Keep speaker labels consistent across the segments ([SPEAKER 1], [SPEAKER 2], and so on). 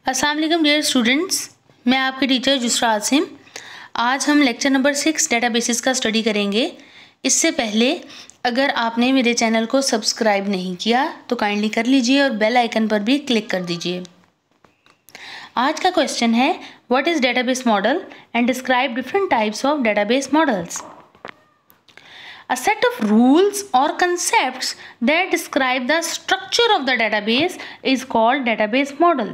[SPEAKER 1] अस्सलाम वालेकुम dear students, मैं आपकी टीचर जुस्रा आसिम। आज हम लेक्चर नंबर 6 डेटाबेसेस का स्टडी करेंगे। इससे पहले अगर आपने मेरे चैनल को सब्सक्राइब नहीं किया तो काइंडली कर लीजिए और बेल आइकन पर भी क्लिक कर दीजिए। आज का क्वेश्चन है, what is database model and describe different types of database models. A set of rules or concepts that describe the structure of the database is called database model.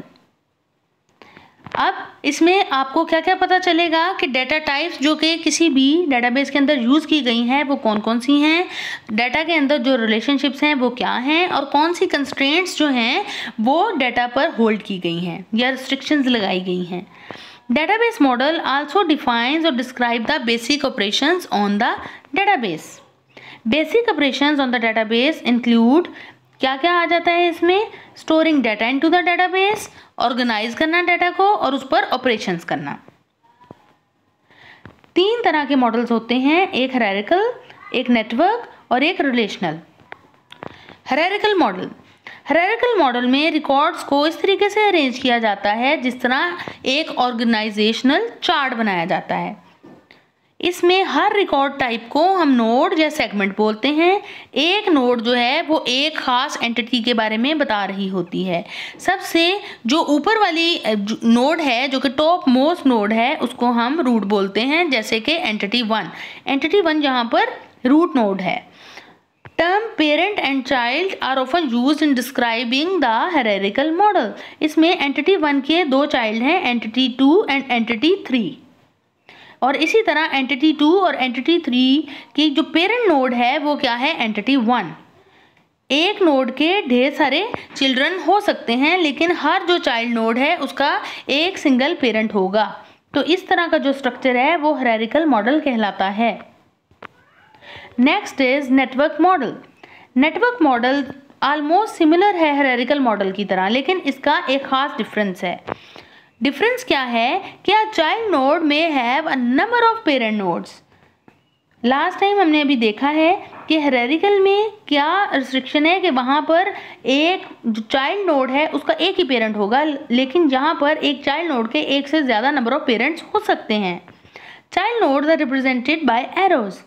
[SPEAKER 1] अब इसमें आपको क्या क्या पता चलेगा कि डेटा टाइप्स जो कि किसी भी डेटाबेस के अंदर यूज़ की गई हैं वो कौन कौन सी हैं, डाटा के अंदर जो रिलेशनशिप्स हैं वो क्या हैं और कौन सी कंस्ट्रेंट्स जो हैं वो डाटा पर होल्ड की गई हैं या रिस्ट्रिक्शंस लगाई गई हैं। डेटाबेस मॉडल आल्सो डिफाइंस और describe the basic operations on the database. Basic operations on the database include, क्या क्या आ जाता है इसमें, storing data into the database, organize करना डाटा को और उस पर ऑपरेशंस करना। 3 तरह के मॉडल्स होते हैं, एक हायरार्किकल, एक नेटवर्क और एक रिलेशनल। हायरार्किकल मॉडल में रिकॉर्ड्स को इस तरीके से अरेंज किया जाता है जिस तरह एक ऑर्गेनाइजेशनल चार्ट बनाया जाता है। इसमें हर रिकॉर्ड टाइप को हम नोड या सेगमेंट बोलते हैं। एक नोड जो है वो एक खास एंटिटी के बारे में बता रही होती है। सबसे जो ऊपर वाली नोड है जो कि टॉप मोस्ट नोड है उसको हम रूट बोलते हैं, जैसे कि एंटिटी 1 यहाँ पर रूट नोड है। Term parent and child are often used in describing the hierarchical model. इसमें एंटिटी 1 के 2 चाइल्ड हैं, एंटिटी 2 एंड एंटिटी 3, और इसी तरह एंटिटी 2 और एंटिटी 3 की जो पेरेंट नोड है वो क्या है, एंटिटी 1। एक नोड के ढेर सारे चिल्ड्रन हो सकते हैं लेकिन हर जो चाइल्ड नोड है उसका एक सिंगल पेरेंट होगा। तो इस तरह का जो स्ट्रक्चर है वो हायरार्किकल मॉडल कहलाता है। Next is network model. Network model almost similar है हायरार्किकल मॉडल की तरह, लेकिन इसका एक खास डिफरेंस है। डिफरेंस क्या है कि अ चाइल्ड नोड में have a number of parent nodes. Last time हमने अभी देखा है कि हायरार्किकल में क्या रिस्ट्रिक्शन है कि वहाँ पर एक जो चाइल्ड नोड है उसका एक ही पेरेंट होगा, लेकिन यहाँ पर एक चाइल्ड नोड के एक से ज़्यादा नंबर ऑफ पेरेंट्स हो सकते हैं। Child nodes are represented by arrows.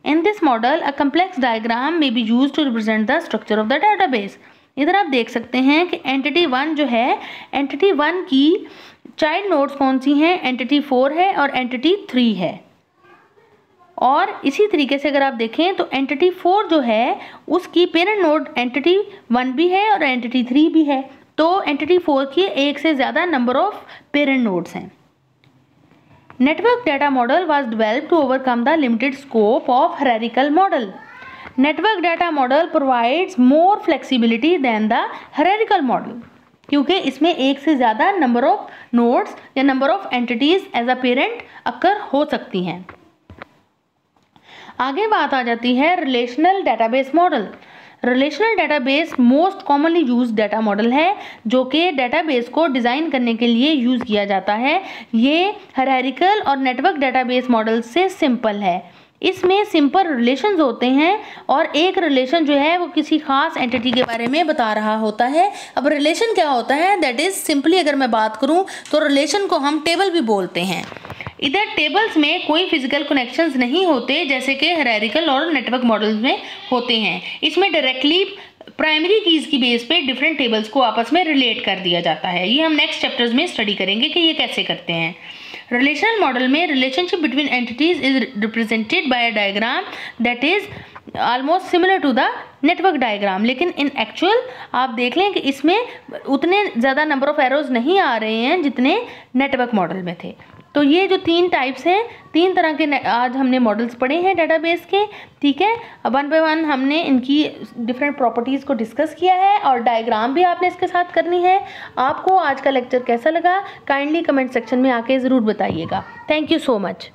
[SPEAKER 1] In this model a complex diagram may be use to represent the structure of the database. इधर आप देख सकते हैं कि एंटिटी 1 जो है, एंटिटी 1 की चाइल्ड नोड्स कौन सी हैं, एंटिटी 4 है और एंटिटी 3 है। और इसी तरीके से अगर आप देखें तो एंटिटी 4 जो है उसकी पेरेंट नोड एंटिटी 1 भी है और एंटिटी 3 भी है। तो एंटिटी 4 की एक से ज़्यादा नंबर ऑफ पेरेंट नोड्स हैं। Network data model was developed to overcome the limited scope of hierarchical model. Network data model provides more flexibility than the hierarchical model, क्योंकि इसमें एक से ज़्यादा नंबर ऑफ नोड्स या number of entities as a parent occur हो सकती हैं। आगे बात आ जाती है relational database model. Relational database most commonly used data model है जो कि डेटाबेस को डिज़ाइन करने के लिए यूज़ किया जाता है। ये हायरार्किकल और नेटवर्क डेटाबेस मॉडल से सिंपल है। इसमें सिंपल रिलेशंस होते हैं और एक रिलेशन जो है वो किसी खास एंटिटी के बारे में बता रहा होता है। अब रिलेशन क्या होता है, दैट इज़ सिंपली अगर मैं बात करूं तो रिलेशन को हम टेबल भी बोलते हैं। इधर टेबल्स में कोई फिजिकल कनेक्शंस नहीं होते जैसे कि हायरार्किकल और नेटवर्क मॉडल्स में होते हैं। इसमें डायरेक्टली प्राइमरी कीज़ की बेस पे डिफरेंट टेबल्स को आपस में रिलेट कर दिया जाता है। ये हम नेक्स्ट चैप्टर्स में स्टडी करेंगे कि ये कैसे करते हैं। रिलेशनल मॉडल में relationship between entities is represented by a diagram that is almost similar to the network diagram, लेकिन इन एक्चुअल आप देख लें कि इसमें उतने ज़्यादा नंबर ऑफ एरोज नहीं आ रहे हैं जितने नेटवर्क मॉडल में थे। तो ये जो 3 टाइप्स हैं, 3 तरह के आज हमने मॉडल्स पढ़े हैं डेटाबेस के, ठीक है। वन बाय वन हमने इनकी डिफरेंट प्रॉपर्टीज़ को डिस्कस किया है और डायग्राम भी आपने इसके साथ करनी है। आपको आज का लेक्चर कैसा लगा काइंडली कमेंट सेक्शन में आके ज़रूर बताइएगा। Thank you so much.